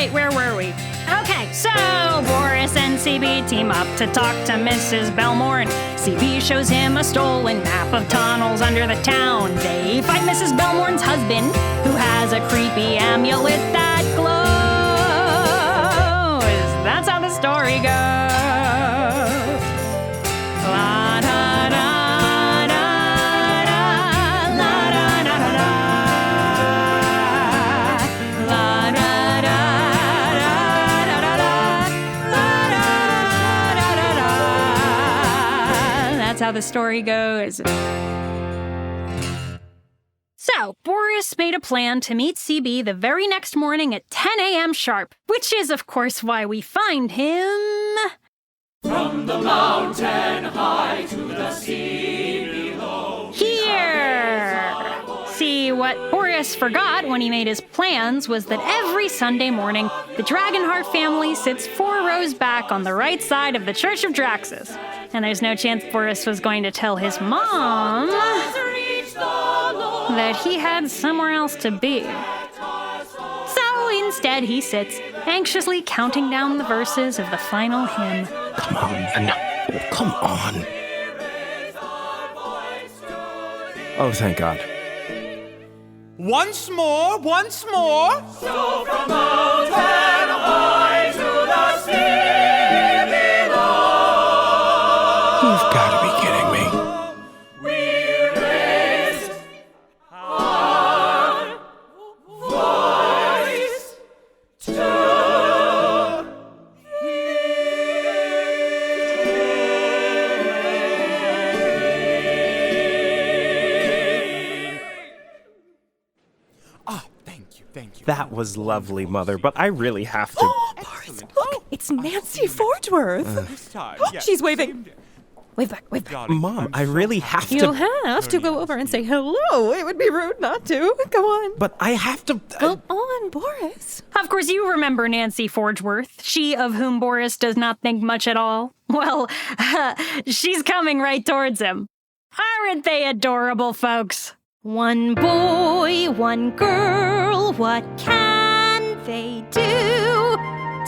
right, where were we? Okay, so Boris and CB team up to talk to Mrs. Belmore, and CB shows him a stolen map of tunnels under the town. They find Mrs. Belmore's husband, who has a creepy amulet that glows. That's how the story goes. La da da da da, la da da da da, la da da da da da da, la da da da da. That's how the story goes. So, Boris made a plan to meet CB the very next morning at 10 a.m. sharp, which is, of course, why we find him... From the mountain high to the sea below. Here! See, what Boris forgot when he made his plans was that every Sunday morning, the Dragonheart family sits 4 rows back on the right side of the Church of Draxus. And there's no chance Boris was going to tell his mom that he had somewhere else to be. So instead he sits, anxiously counting down the verses of the final hymn. Come on. Come on. Oh, thank God. Once more. So from mountain high to the sea below. You've got to be kidding me. We raise our voice to Thank you. That was lovely, Mother, but I really have to... Oh, Boris, look, it's Nancy Forgeworth. This time, Oh, yes. she's waving. Wave back. Mom, I really have You'll to... have to go over and say hello. It would be rude not to. Come on. But I have to... Come on, Boris. Of course, you remember Nancy Forgeworth, she of whom Boris does not think much at all. Well, she's coming right towards him. Aren't they adorable, folks? One boy, one girl, what can they do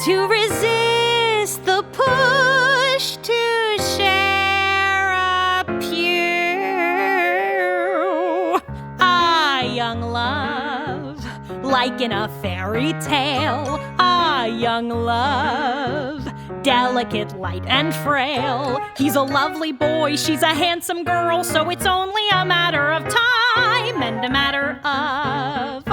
to resist the push to share a pew? Ah, young love, like in a fairy tale. Ah, young love, delicate, light, and frail. He's a lovely boy, she's a handsome girl, so it's only a matter of time and a matter of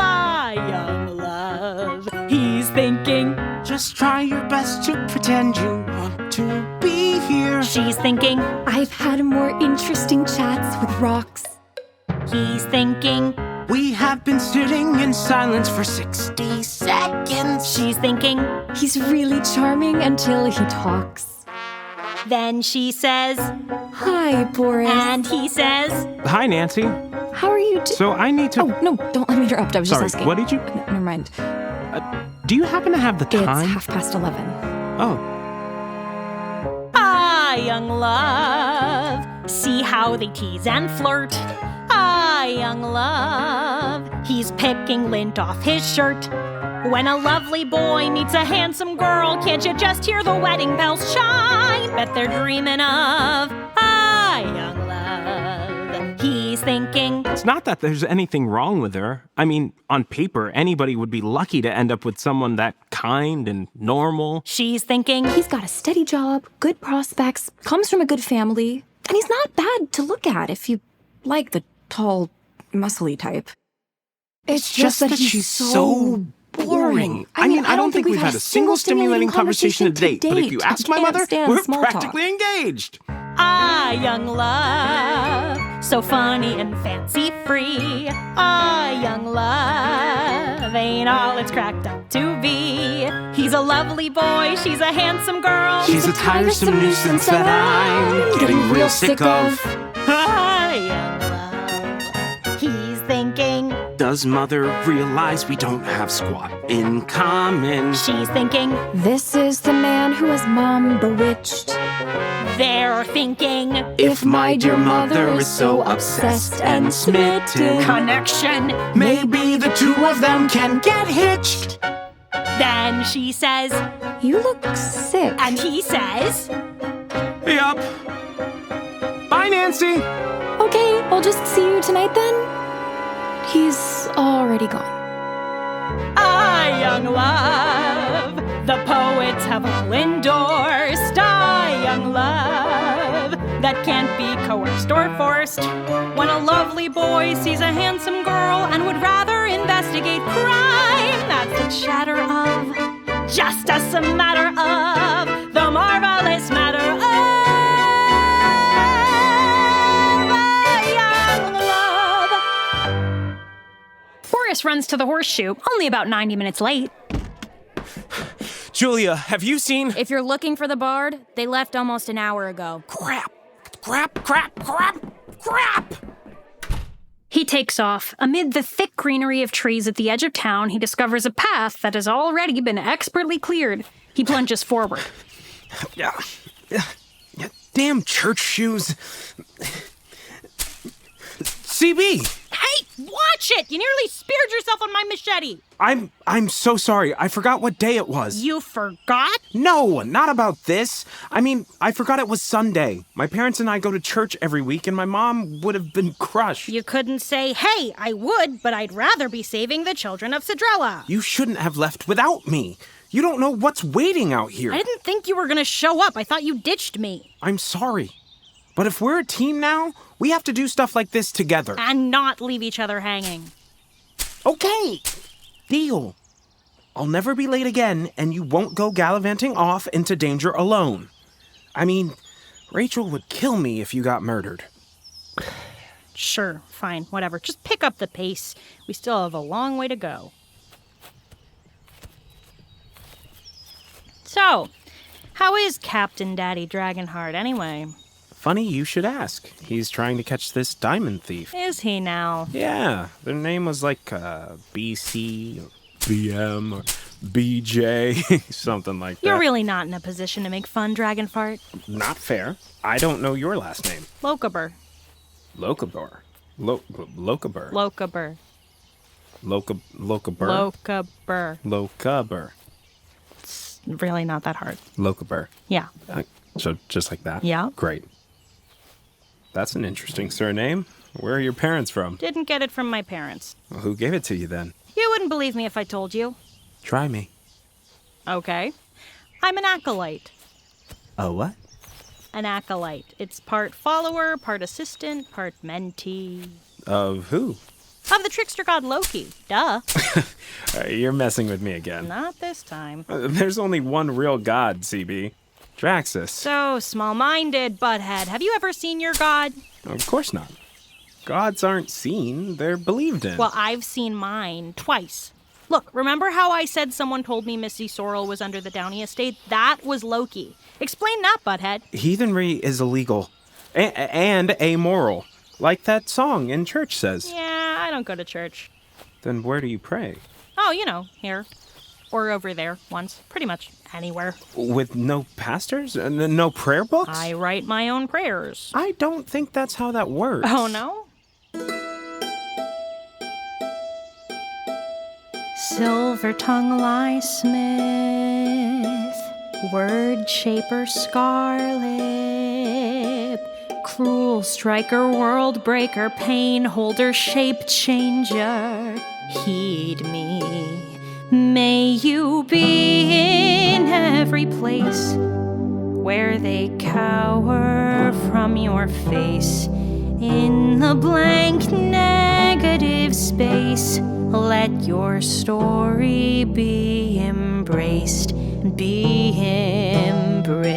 young love. He's thinking, just try your best to pretend you want to be here. She's thinking, I've had more interesting chats with rocks. He's thinking, we have been sitting in silence for 60 seconds. She's thinking, he's really charming until he talks. Then she says, hi, Boris. And he says, Hi, Nancy. How are you So I need to... Oh, no, don't let me interrupt. I was Sorry, just asking. what did you... Never mind. Do you happen to have the time? It's 11:30. Oh. ah, young love. See how they tease and flirt. Ah, young love. He's picking lint off his shirt. When a lovely boy meets a handsome girl, can't you just hear the wedding bells chime? Bet they're dreaming of young love. He's thinking, It's not that there's anything wrong with her. I mean, on paper, anybody would be lucky to end up with someone that kind and normal. She's thinking, He's got a steady job, good prospects, comes from a good family, and he's not bad to look at if you like the tall, muscly type. It's just that she's so boring. I mean, I don't think we've had a single stimulating conversation to date, but if you ask my mother, we're practically engaged. young love, so funny and fancy-free. Young love, ain't all it's cracked up to be. He's a lovely boy, she's a handsome girl. She's a tiresome nuisance that I'm getting real sick of. Young love, he's thinking, Does Mother realize we don't have squat in common? she's thinking, This is the man who has Mom bewitched. they're thinking, If my dear mother is so obsessed and smitten, connection. maybe the two of them can get hitched. Then she says, You look sick. and he says, Hey up. Bye, Nancy. Okay, I'll just see you tonight then. He's already gone. "Ah, young love, the poets have all endorsed. Ah, young love, that can't be coerced or forced. When a lovely boy sees a handsome girl and would rather investigate crime, that's the chatter of justice, a matter of the marvelous matter of a young love." Boris runs to the horseshoe, only about 90 minutes late. Julia, have you seen? If you're looking for the bard, they left almost an hour ago. Crap. He takes off. Amid the thick greenery of trees at the edge of town, he discovers a path that has already been expertly cleared. He plunges forward. Yeah. Damn church shoes. CB! Hey, watch it! You nearly speared yourself on my machete. I'm so sorry. I forgot what day it was. You forgot? No, not about this. I mean, I forgot it was Sunday. My parents and I go to church every week, and my mom would have been crushed. You couldn't say, hey, I would, but I'd rather be saving the children of Cedrella. You shouldn't have left without me. You don't know what's waiting out here. I didn't think you were going to show up. I thought you ditched me. I'm sorry. But if we're a team now, we have to do stuff like this together. And not leave each other hanging. Okay. Deal. I'll never be late again, and you won't go gallivanting off into danger alone. I mean, Rachel would kill me if you got murdered. Sure, fine, whatever. Just pick up the pace. We still have a long way to go. So, how is Captain Daddy Dragonheart anyway? Funny you should ask. He's trying to catch this diamond thief. Is he now? Yeah, their name was like BC, or BM, or BJ, something like that. You're really not in a position to make fun, Dragonfart. Not fair. I don't know your last name. Locaber. Locaber. Locaber. Locaber. Locaber. Locaber. Locaber. It's really not that hard. Locaber. Yeah. So just like that? Yeah. Great. That's an interesting surname. Where are your parents from? Didn't get it from my parents. Well, who gave it to you then? You wouldn't believe me if I told you. Try me. Okay. I'm an acolyte. A what? An acolyte. It's part follower, part assistant, part mentee. Of who? Of the trickster god Loki. Duh. You're messing with me again. Not this time. There's only one real god, CB. Draxus. So small-minded, butthead. Have you ever seen your god? Of course not. Gods aren't seen, they're believed in. Well, I've seen mine twice. Look, remember how I said someone told me Missy Sorrel was under the Downey estate? That was Loki. Explain that, butthead. Heathenry is illegal. And amoral. Like that song in church says. Yeah, I don't go to church. Then where do you pray? Oh, you know, here. Or over there, once. Pretty much anywhere. With no pastors? No prayer books? I write my own prayers. I don't think that's how that works. Oh, no? Silver tongue lie smith, word shaper scarlet, cruel striker, world breaker, pain holder, shape changer, heed me. May you be in every place where they cower from your face. In the blank negative space, let your story be embraced, be embraced.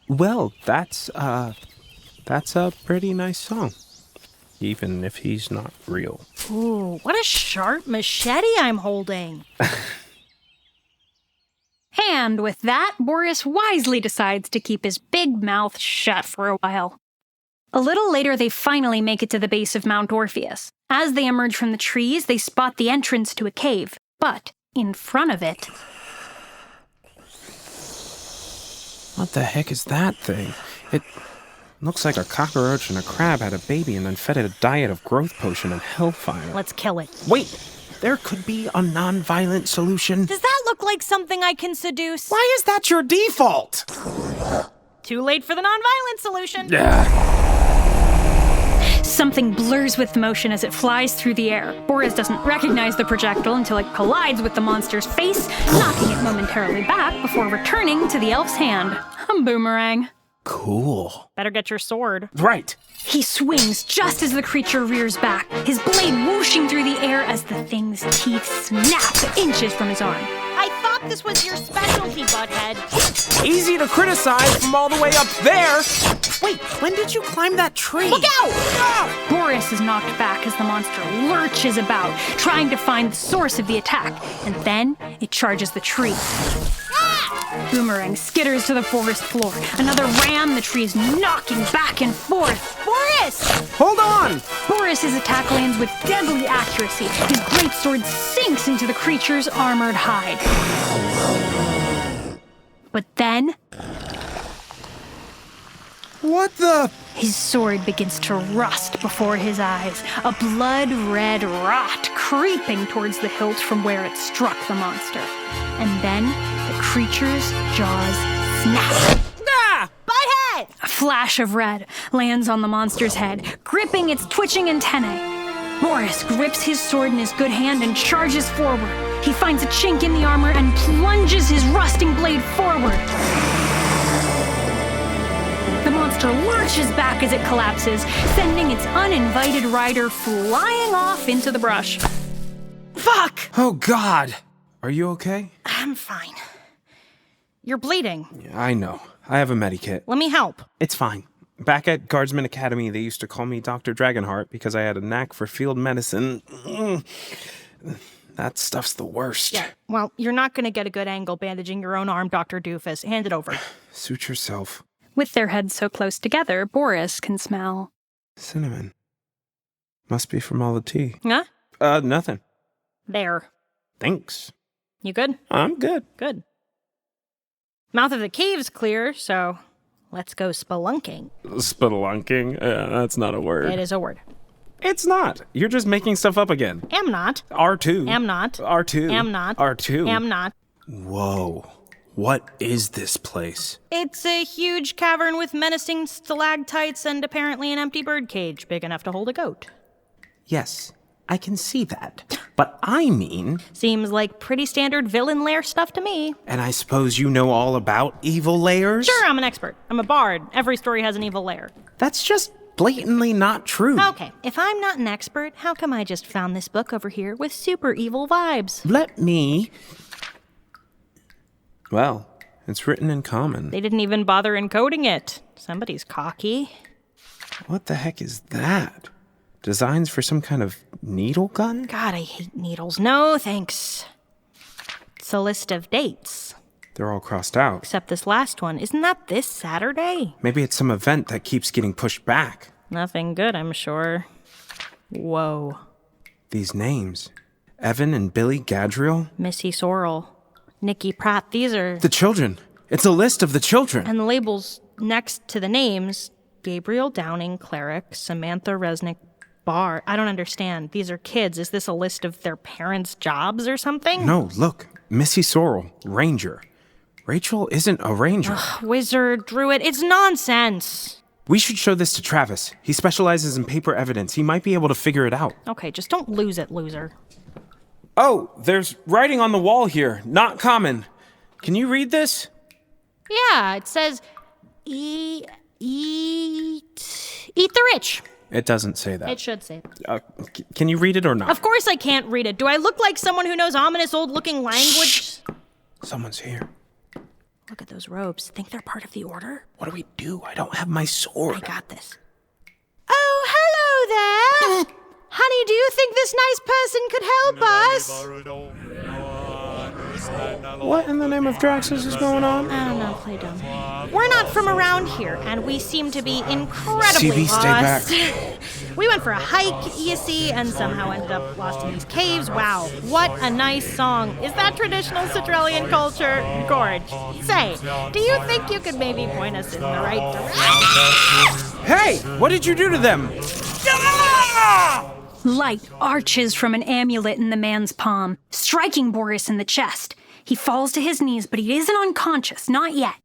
Well, that's a pretty nice song. Even if he's not real. Ooh, what a sharp machete I'm holding. And with that, Boris wisely decides to keep his big mouth shut for a while. A little later, they finally make it to the base of Mount Orpheus. As they emerge from the trees, they spot the entrance to a cave, but in front of it... What the heck is that thing? It Looks like a cockroach and a crab had a baby and then fed it a diet of growth potion and hellfire. Let's kill it. Wait, there could be a non-violent solution. Does that look like something I can seduce? Why is that your default? Too late for the non-violent solution. Yeah. Something blurs with motion as it flies through the air. Boris doesn't recognize the projectile until it collides with the monster's face, knocking it momentarily back before returning to the elf's hand. A boomerang. Cool. Better get your sword. Right. He swings just as the creature rears back, his blade whooshing through the air as the thing's teeth snap inches from his arm. I thought this was your specialty, butthead. Easy to criticize from all the way up there. Wait, when did you climb that tree? Look out! Boris is knocked back as the monster lurches about, trying to find the source of the attack, and then it charges the tree. Boomerang skitters to the forest floor. Another ram, the tree is knocking back and forth. Boris! Hold on! Boris's attack lands with deadly accuracy. His greatsword sinks into the creature's armored hide. But then, What the? his sword begins to rust before his eyes, a blood-red rot creeping towards the hilt from where it struck the monster. And then, the creature's jaws snap. Ah! Butthead! A flash of red lands on the monster's head, gripping its twitching antennae. Boris grips his sword in his good hand and charges forward. He finds a chink in the armor and plunges his rusting blade forward. The monster lurches back as it collapses, sending its uninvited rider flying off into the brush. Fuck! Oh, God. Are you okay? I'm fine. You're bleeding. Yeah, I know. I have a medikit. Let me help. It's fine. Back at Guardsman Academy, they used to call me Dr. Dragonheart because I had a knack for field medicine. That stuff's the worst. Yeah, well, you're not going to get a good angle bandaging your own arm, Dr. Doofus. Hand it over. Suit yourself. With their heads so close together, Boris can smell. Cinnamon. Must be from all the tea. Huh? Nothing. There. Thanks. You good? I'm good. Good. Mouth of the cave's clear, so let's go spelunking. Spelunking? That's not a word. It is a word. It's not. You're just making stuff up again. Am not. R2. Am not. R2. Am not. R2. Am not. Whoa. What is this place? It's a huge cavern with menacing stalactites and apparently an empty birdcage big enough to hold a goat. Yes, I can see that. But I mean... Seems like pretty standard villain lair stuff to me. And I suppose you know all about evil layers? Sure, I'm an expert. I'm a bard. Every story has an evil lair. That's just blatantly not true. Okay, if I'm not an expert, how come I just found this book over here with super evil vibes? Let me... Well, it's written in common. They didn't even bother encoding it. Somebody's cocky. What the heck is that? Designs for some kind of needle gun? God, I hate needles. No, thanks. It's a list of dates. They're all crossed out. Except this last one. Isn't that this Saturday? Maybe it's some event that keeps getting pushed back. Nothing good, I'm sure. Whoa. These names. Evan and Billy Gadriel? Missy Sorrell. Nikki Pratt. These are... The children. It's a list of the children. And the labels next to the names. Gabriel Downing, cleric. Samantha Resnick, bar. I don't understand. These are kids. Is this a list of their parents' jobs or something? No, look. Missy Sorrell, ranger. Rachel isn't a ranger. Wizard, druid. It's nonsense. We should show this to Travis. He specializes in paper evidence. He might be able to figure it out. Okay, just don't lose it, loser. Oh, there's writing on the wall here. Not common. Can you read this? Yeah, it says, eat the rich. It doesn't say that. It should say that. Can you read it or not? Of course I can't read it. Do I look like someone who knows ominous old-looking language? Shh. Someone's here. Look at those robes. Think they're part of the order? What do we do? I don't have my sword. I got this. Oh, hello there! Honey, do you think this nice person could help us? What in the name of Draxus is going on? I don't know, play dumb. We're not from around here, and we seem to be incredibly CB, lost. stay back. We went for a hike, you see, and somehow ended up lost in these caves. Wow, what a nice song. Is that traditional Citrellian culture? Gorge. Say, do you think you could maybe point us in the right direction? Hey, what did you do to them? Light arches from an amulet in the man's palm, striking Boris in the chest. He falls to his knees, but he isn't unconscious, not yet.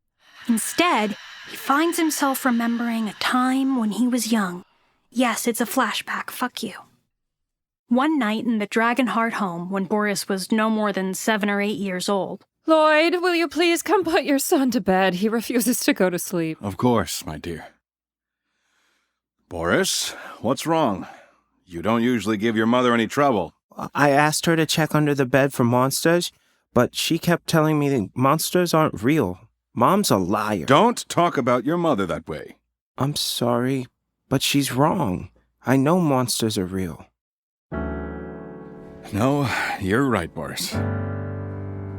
Instead, he finds himself remembering a time when he was young. Yes, it's a flashback, fuck you. One night in the Dragonheart home, when Boris was no more than 7 or 8 years old. Lloyd, will you please come put your son to bed? He refuses to go to sleep. Of course, my dear. Boris, what's wrong? You don't usually give your mother any trouble. I asked her to check under the bed for monsters, but she kept telling me that monsters aren't real. Mom's a liar. Don't talk about your mother that way. I'm sorry, but she's wrong. I know monsters are real. No, you're right, Boris.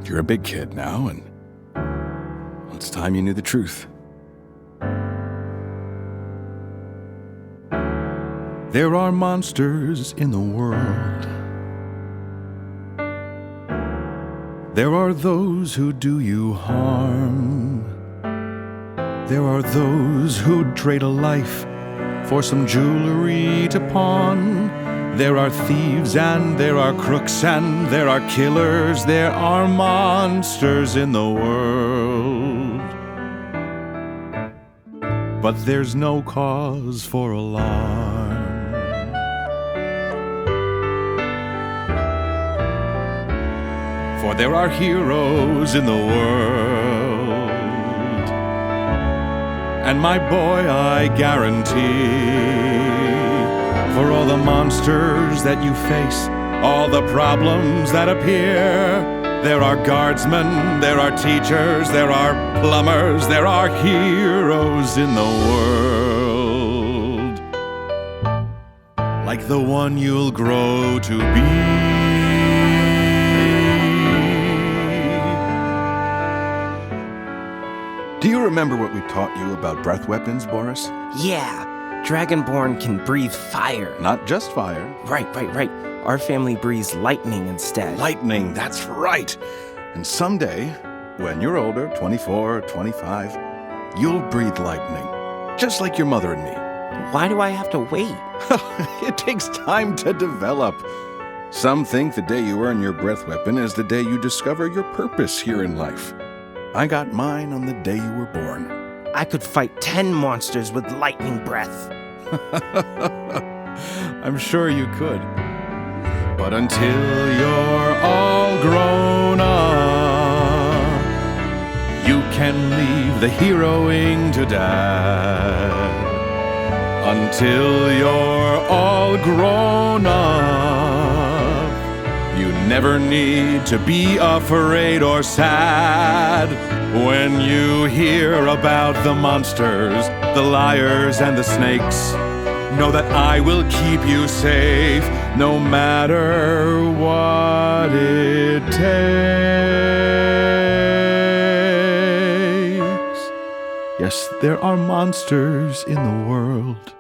You're a big kid now, and it's time you knew the truth. There are monsters in the world. There are those who do you harm. There are those who'd trade a life for some jewelry to pawn. There are thieves and there are crooks and there are killers. There are monsters in the world. But there's no cause for alarm. For there are heroes in the world. And my boy, I guarantee, for all the monsters that you face, all the problems that appear, there are guardsmen, there are teachers, there are plumbers, there are heroes in the world. Like the one you'll grow to be. Do you remember what we taught you about breath weapons, Boris? Yeah, Dragonborn can breathe fire. Not just fire. Right. Our family breathes lightning instead. Lightning, that's right. And someday, when you're older, 24, 25, you'll breathe lightning. Just like your mother and me. Why do I have to wait? It takes time to develop. Some think the day you earn your breath weapon is the day you discover your purpose here in life. I got mine on the day you were born. I could fight 10 monsters with lightning breath. I'm sure you could. But until you're all grown up, you can leave the heroing to dad. Until you're all grown up, you never need to be afraid or sad when you hear about the monsters, the liars and the snakes. Know that I will keep you safe no matter what it takes. Yes, there are monsters in the world,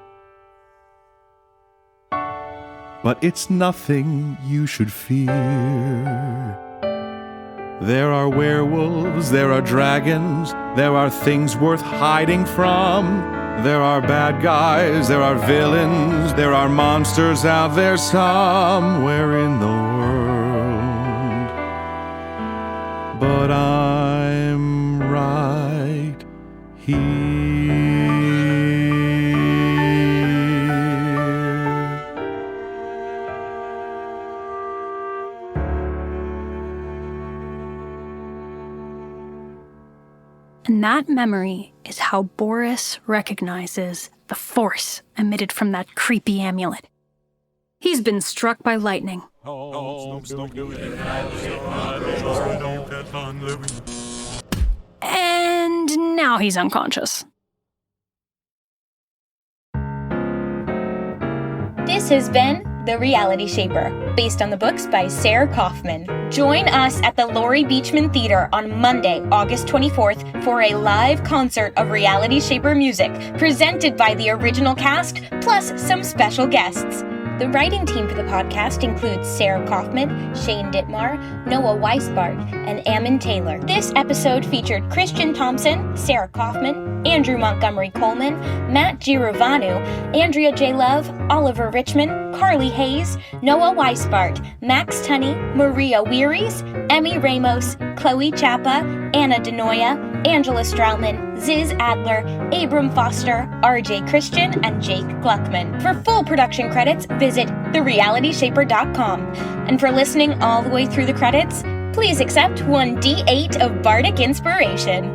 but it's nothing you should fear. There are werewolves, there are dragons, there are things worth hiding from. There are bad guys, there are villains, there are monsters out there somewhere in the world. But I'm right here. And that memory is how Boris recognizes the force emitted from that creepy amulet. He's been struck by lightning. And now he's unconscious. This has been The Reality Shaper, based on the books by Sair Kaufman. Join us at the Laurie Beachman Theater on Monday, August 24th for a live concert of Reality Shaper music presented by the original cast, plus some special guests. The writing team for the podcast includes Sair Kaufman, Shane Dittmar, Noah Weisbart, and Ammon Taylor. This episode featured Christian Thompson, Sair Kaufman, Andrew Montgomery Coleman, Matt Giroveanu, Andrea J. Love, Oliver Richman, Carly Hayes, Noah Weisbart, Max Tunney, Maria Wirries, Emmy Ramos, Chloe Chappa, Anna DeNoia, Angela Strauman, Ziz Adler, Abram Foster, RJ Christian, and Jake Gluckman. For full production credits, visit therealityshaper.com. And for listening all the way through the credits, please accept one D8 of Bardic Inspiration.